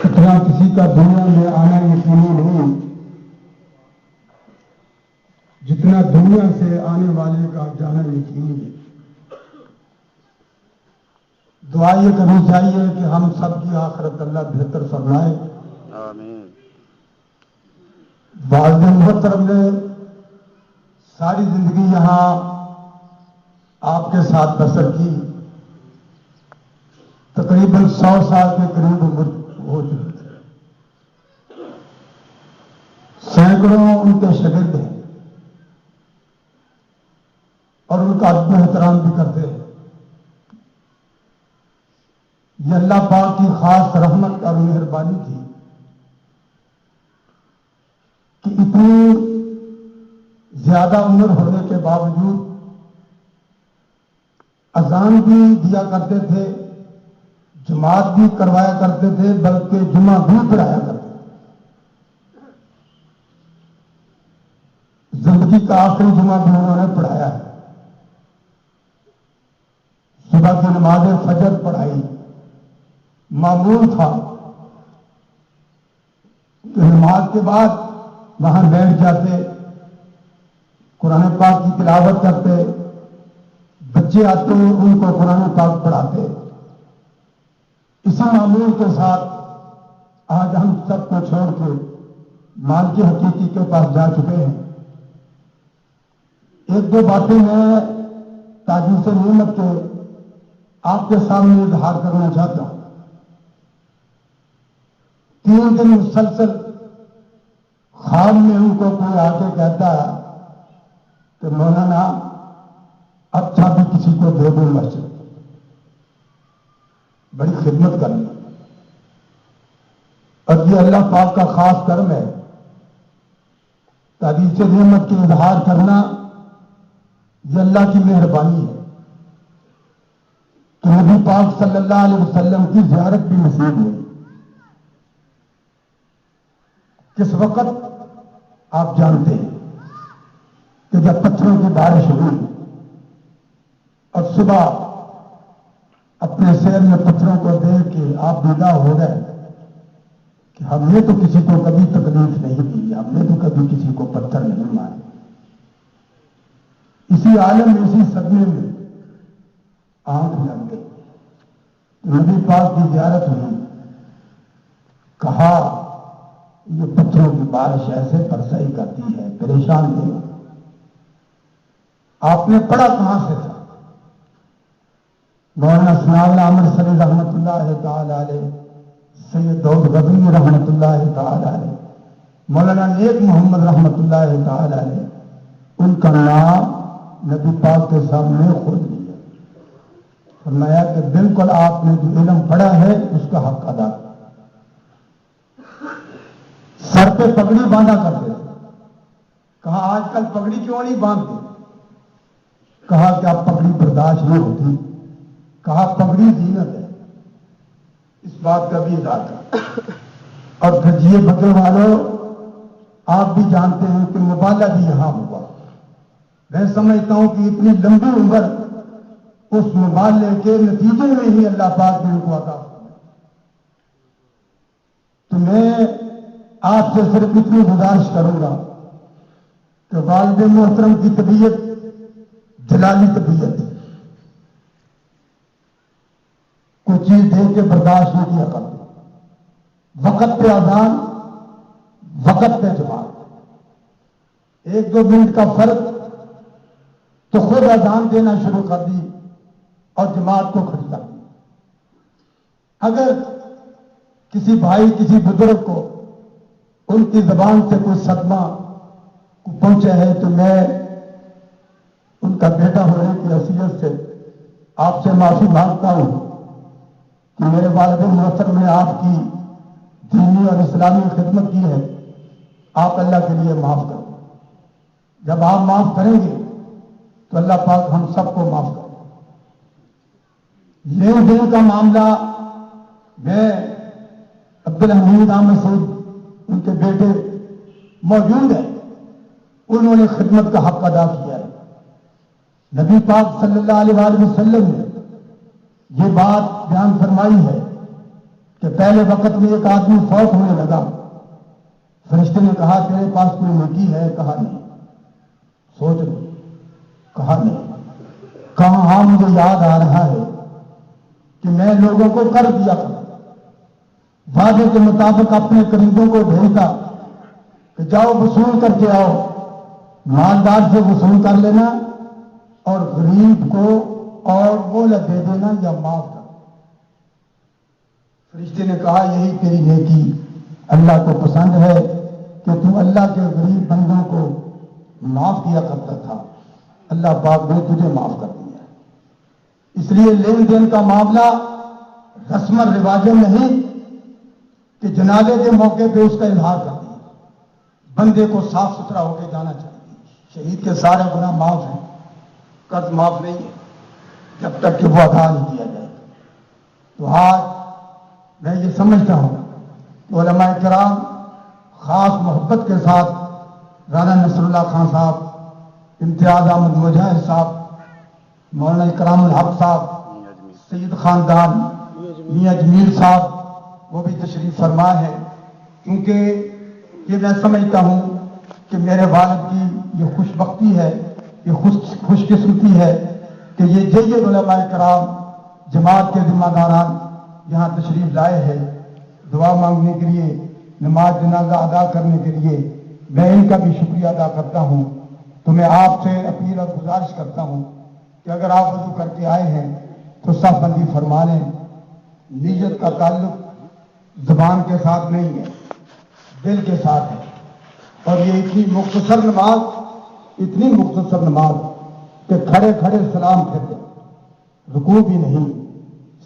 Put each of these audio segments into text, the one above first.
اتنا کسی کا دنیا میں آنا یقینی نہیں جتنا دنیا سے آنے والے کا جانا یقینی ہے۔ دعا یہ کرنی چاہیے کہ ہم سب کی آخرت اللہ بہتر فرمائے۔ آمین۔ والد محترم نے ساری زندگی یہاں آپ کے ساتھ بسر کی، تقریباً 100 سال کے قریب عمر ہو چکی ہے، سینکڑوں ان کے شاگرد ہیں اور ان کا ادب و احترام بھی کرتے ہیں۔ یہ اللہ پاک کی خاص رحمت اور مہربانی تھی کہ اتنی زیادہ عمر ہونے کے باوجود اذان بھی دیا کرتے تھے، جماعت بھی کروایا کرتے تھے، بلکہ جمعہ بھی پڑھایا کرتے تھے۔ زندگی کا آخری جمعہ بھی انہوں نے پڑھایا ہے۔ صبح کی نماز فجر پڑھائی، معمول تھا کہ نماز کے بعد وہاں بیٹھ جاتے، قرآن پاک کی تلاوت کرتے، بچے آتے ان کو قرآن پاک پڑھاتے۔ اسی معمول کے ساتھ آج ہم سب کو چھوڑ کے مالک حقیقی کے پاس جا چکے ہیں۔ ایک دو باتیں میں تعجیز نعمت کے آپ کے سامنے اظہار کرنا چاہتا ہوں۔ 3 دن مسلسل خواب میں ان کو کوئی آ کے کہتا ہے کہ مولانا اب چابی کسی کو دے دو مسجد، بڑی خدمت کرنی، اور یہ اللہ پاک کا خاص کرم ہے۔ تعریف نعمت کی اظہار کرنا یہ اللہ کی مہربانی ہے کہ نبی پاک صلی اللہ علیہ وسلم کی زیارت بھی نصیب ہوئی۔ کس وقت آپ جانتے ہیں کہ جب پتھروں کی بارش ہوئی اور صبح اپنے سیر میں پتھروں کو دیکھ کے آپ بیدار ہو گئے کہ ہم نے تو کسی کو کبھی تکلیف نہیں دی، ہم نے تو کبھی کسی کو پتھر نہیں مارے۔ اسی عالم میں، اسی صدمے میں آنکھ لگ گئی، نبی پاک کی زیارت ہوئی، کہا یہ پتھروں کی بارش ایسے برسائی کرتی ہے، پریشان نہیں۔ آپ نے پڑھا کہاں سے تھا؟ مولانا ثناء اللہ امرتسری رحمۃ اللہ تعالی علیہ، سید داؤد غزنوی رحمۃ اللہ تعالی علیہ، مولانا نیک محمد رحمۃ اللہ تعالی علیہ، ان کا نام نبی پاک کے سامنے خود لیا، فرمایا کہ بالکل آپ نے جو علم پڑھا ہے اس کا حق ادا کیا۔ سر پہ پگڑی باندھا کرتے تھے، کہا آج کل پگڑی کیوں نہیں باندھتے؟ کہا کہ اب پگڑی برداشت نہیں ہوتی، کہا پگڑی زینت ہے، اس بات کا بھی اظہار تھا۔ اور دھجیے بکرے والوں، آپ بھی جانتے ہیں کہ مبالغہ بھی یہاں ہوا۔ میں سمجھتا ہوں کہ اتنی لمبی عمر اس مبالغے کے نتیجے میں ہی اللہ پاک نے ان کو عطا فرمائی۔ تو میں آپ سے صرف اتنی گزارش کروں گا کہ والد محترم کی طبیعت جلالی طبیعت، کوئی چیز دیکھ کے برداشت نہیں کیا کرتے، وقت پہ اذان، وقت پہ جماعت، 1-2 منٹ کا فرق تو خود اذان دینا شروع کر دی اور جماعت کو کھڑی کر دی۔ اگر کسی بھائی کسی بزرگ کو ان کی زبان سے کوئی صدمہ پہنچا ہے تو میں ان کا بیٹا ہونے کی حیثیت سے آپ سے معافی مانگتا ہوں کہ میرے والد محترم نے آپ کی دینی اور اسلامی خدمت کی ہے، آپ اللہ کے لیے معاف کریں۔ جب آپ معاف کریں گے تو اللہ پاک ہم سب کو معاف کرے۔ لین دین کا معاملہ، میں عبدالحمید احمد سعود ان کے بیٹے موجود ہیں، انہوں نے خدمت کا حق ادا کیا ہے۔ نبی پاک صلی اللہ علیہ وسلم نے یہ بات بیان فرمائی ہے کہ کہ پہلے وقت میں ایک آدمی فوت ہونے لگا. فرشتے نے کہا تیرے پاس کوئی نیکی ہے؟ کہا نہیں. سوچ لو. کہا نہیں. کہا ہاں مجھے یاد آ رہا ہے کہ میں لوگوں کو کر دیا کرتا، وعدے کے مطابق اپنے قریبوں کو بھیجتا کہ جاؤ وصول کر کے آؤ، مالدار سے وصول کر لینا اور غریب کو اور وہ دے دینا یا معاف کر. فرشتے نے کہا یہی تیری نیکی اللہ کو پسند ہے کہ تو اللہ کے غریب بندوں کو معاف کیا کرتا تھا. اللہ پاک نے تجھے معاف کر دیا. اس لیے لین دین کا معاملہ رسم و رواج نہیں کہ جنازے کے موقع پہ اس کا اظہار کر دیا. بندے کو صاف ستھرا ہو کے جانا چاہیے. شہید کے سارے گناہ معاف ہیں، قرض معاف نہیں ہے جب تک کہ وہ ادا نہیں کیا جائے. تو آج میں یہ سمجھتا ہوں کہ علماء کرام خاص محبت کے ساتھ رانا نصر اللہ خان صاحب، امتیاز احمد مجاہد صاحب، مولانا اکرام الحق صاحب، سید خاندان، میاں جمیل صاحب وہ بھی تشریف فرما ہے. کیونکہ یہ میں سمجھتا ہوں کہ میرے والد کی یہ خوش بختی ہے، یہ خوش قسمتی ہے کہ یہ جید علماء کرام جماعت کے ذمہ داران یہاں تشریف لائے ہیں دعا مانگنے کے لیے، نماز جنازہ ادا کرنے کے لیے. میں ان کا بھی شکریہ ادا کرتا ہوں. تو میں آپ سے اپیل اور گزارش کرتا ہوں کہ اگر آپ وضو کر کے آئے ہیں تو صف بندی فرما لیں. نیت کا تعلق زبان کے ساتھ نہیں ہے، دل کے ساتھ ہے. اور یہ اتنی مختصر نماز کہ کھڑے کھڑے سلام پھرتے، رکوع بھی نہیں،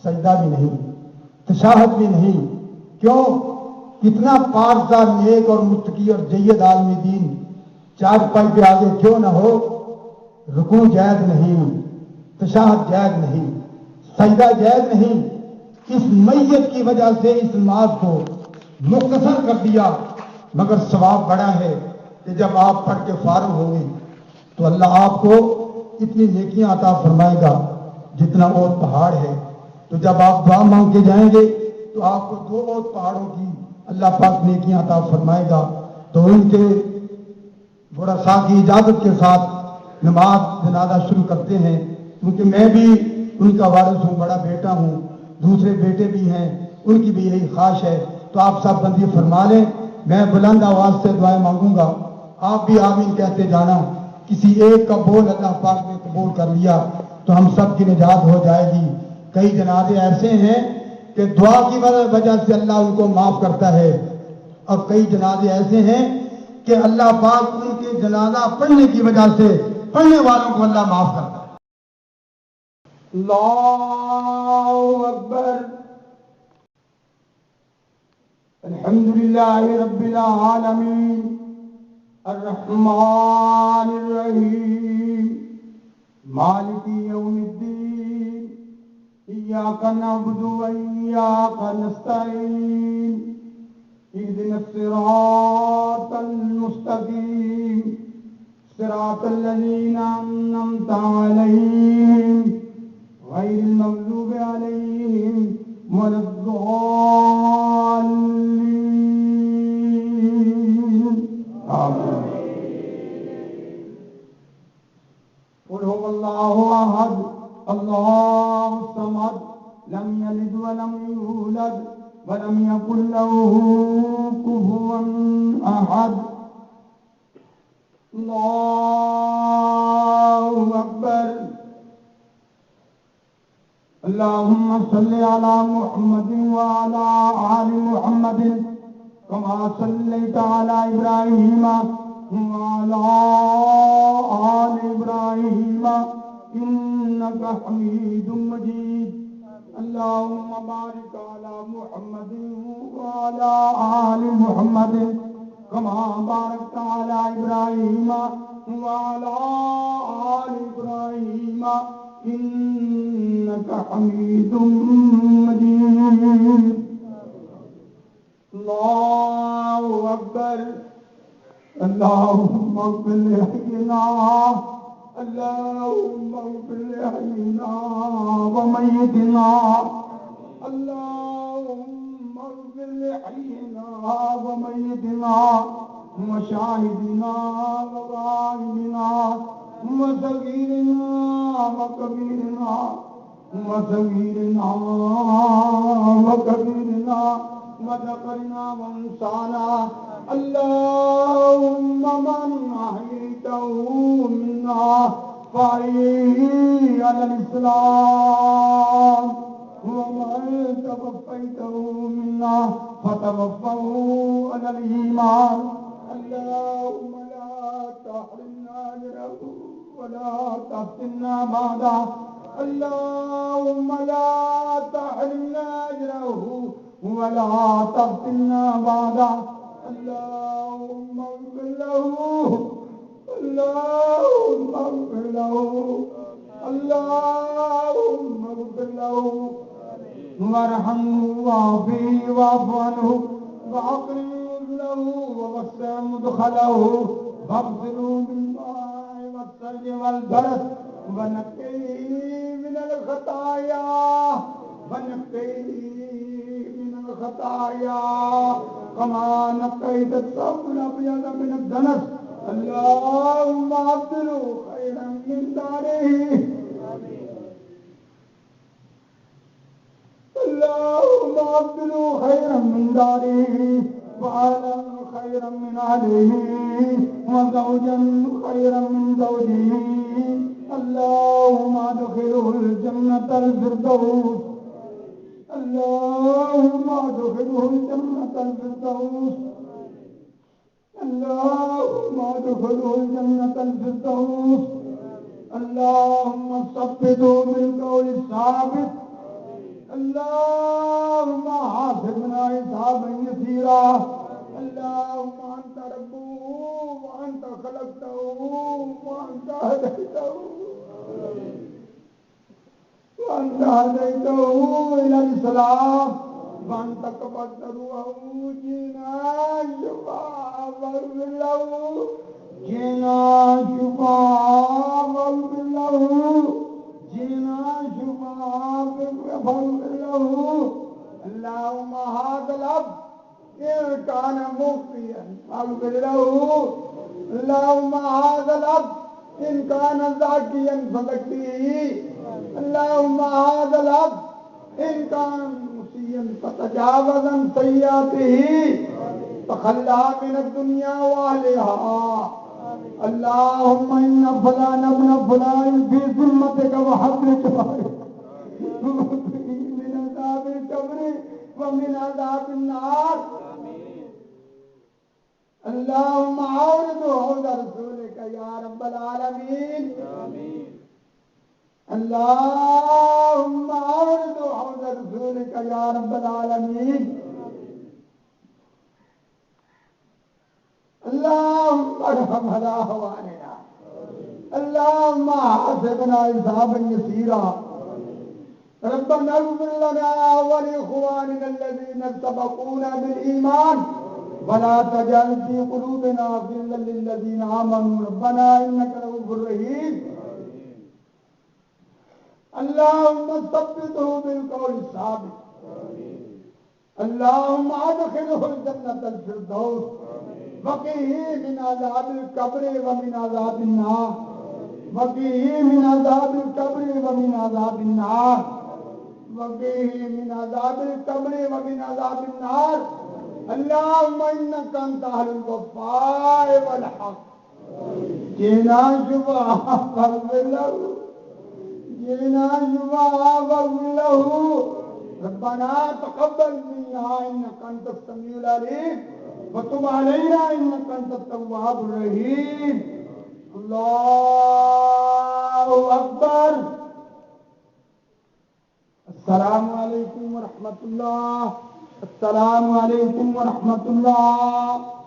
سجدہ بھی نہیں، تشہد بھی نہیں. کیوں؟ کتنا پاکزار نیک اور متقی اور جید عالم دین چار پائی کے آگے کیوں نہ ہو، رکوع جائز نہیں، تشہد جائز نہیں، سجدہ جائز نہیں. اس میت کی وجہ سے اس نماز کو مختصر کر دیا. مگر ثواب بڑا ہے کہ جب آپ پڑھ کے فارغ ہوں گے تو اللہ آپ کو اتنی نیکیاں عطا فرمائے گا جتنا اور پہاڑ ہے. تو جب آپ دعا مانگ کے جائیں گے تو آپ کو 2 اور پہاڑوں کی اللہ پاک نیکیاں عطا فرمائے گا. تو ان کے ورثاء کی اجازت کے ساتھ نماز جنازہ شروع کرتے ہیں. کیونکہ میں بھی ان کا وارث ہوں، بڑا بیٹا ہوں، دوسرے بیٹے بھی ہیں، ان کی بھی یہی خواہش ہے. تو آپ سب بندی فرما لیں. میں بلند آواز سے دعائیں مانگوں گا، آپ بھی آمین کہتے جانا. کسی ایک کا بول اللہ پاک نے قبول کر لیا تو ہم سب کی نجات ہو جائے گی. کئی جنازے ایسے ہیں کہ دعا کی وجہ سے اللہ ان کو معاف کرتا ہے، اور کئی جنازے ایسے ہیں کہ اللہ پاک ان کے جنازہ پڑھنے کی وجہ سے پڑھنے والوں کو اللہ معاف کرتا ہے. اللہ اکبر. الحمدللہ رب العالمین الرحمن الرحیم مالک یوم الدین ایاک نعبد و ایاک نستعین اهدنا الصراط المستقیم صراط الذین انعمت علیہم غیر المغضوب علیہم ولا الضالین. آمین. قل هو اللہ احد اللہ الصمد لم یلد ولم یولد ولم یکن له کفوا احد. اللہ اکبر. اللهم صل على محمد وعلى آل محمد كما صليت على إبراهيم وعلى آل إبراهيم إنك حميد مجيد. اللهم بارك على محمد وعلى آل محمد كما باركت على إبراهيم وعلى آل إبراهيم إنك حميد مجيد. الله أكبر. اللهم اغفر لحينا، اللهم اغفر لحينا وميتنا، اللهم كل حينا وميتنا وشاهدنا وغائبنا وصغيرنا وكبيرنا وصغيرنا وكبيرنا وذكرنا وانثانا اللهم من أحييته منا فأحيه على الإسلام ومن توفيته منا فتوفه على الإيمان اللهم لا تحرمنا أجره ولا تفتنا بعده اللهم لا تحرمنا أجره ولا تفتنا بعده اللهم اغفر له اللهم اغفر له اللهم اغفر له وارحمه وعافيه واعف عنه واكرم نزله ووسع مدخله واغسله بالماء والثلج والبرد ونقيه من الخطايا كما نقيت الثوب الابيض من الدنس اللهم ابدله خيرا من داره اللهم ابدله خيرا من داره وعالا خيرا من عليه وزوجا خيرا من زوجه اللهم ادخله الجنة الفردوس اللهم ادخله الجنة الفردوس اللهم ادخله الجنة الفردوس اللهم ثبته بالقول الثابت اللهم حاسبنا حسابا يسيرا اللهم انت ربه وانت خلقته وانت هديته الى الاسلام وانت قبضت روحه جینا شفا واغفر له جینا شفا واغفر له جینا شفا واغفر له اللهم هذا الاب إن كان مخطئا فاغفر له اللهم هذا الاب إن كان زاكيا فزكيه اللهم هذا الاب إن كان مسيئا فتجاوز عن سيئاته تخلى من الدنيا وأهلها اللهم إن فلان ابن فلان في ذمتك وحبلك من عذاب القبر ومن عذاب النار اللهم عورض حوض رسولك يا رب العالمين اللهم عورض حوض رسولك يا رب العالمين اللهم ارحم على هواننا اللهم حاسبنا حسابا يسيرا ربنا اغفر لنا ولإخواننا الذين سبقونا بالإيمان ولا تجعل في قلوبنا غلا للذين آمنوا ربنا إنك رؤوف رحيم اللهم ثبته بالقول الثابت اللهم ادخله الجنة الفردوس وقه من عذاب القبر ومن عذاب النار وقه من عذاب القبر ومن عذاب النار وقه من عذاب القبر ومن عذاب النار اللهم انك انت اهل الوفاء والحق جینا شفا واغفر له جینا شفا واغفر له ربنا تقبل منا انك انت السميع العليم وتب علينا انك انت التواب الرحيم الله اکبر السلام علیکم ورحمۃ اللہ السلام علیکم ورحمۃ اللہ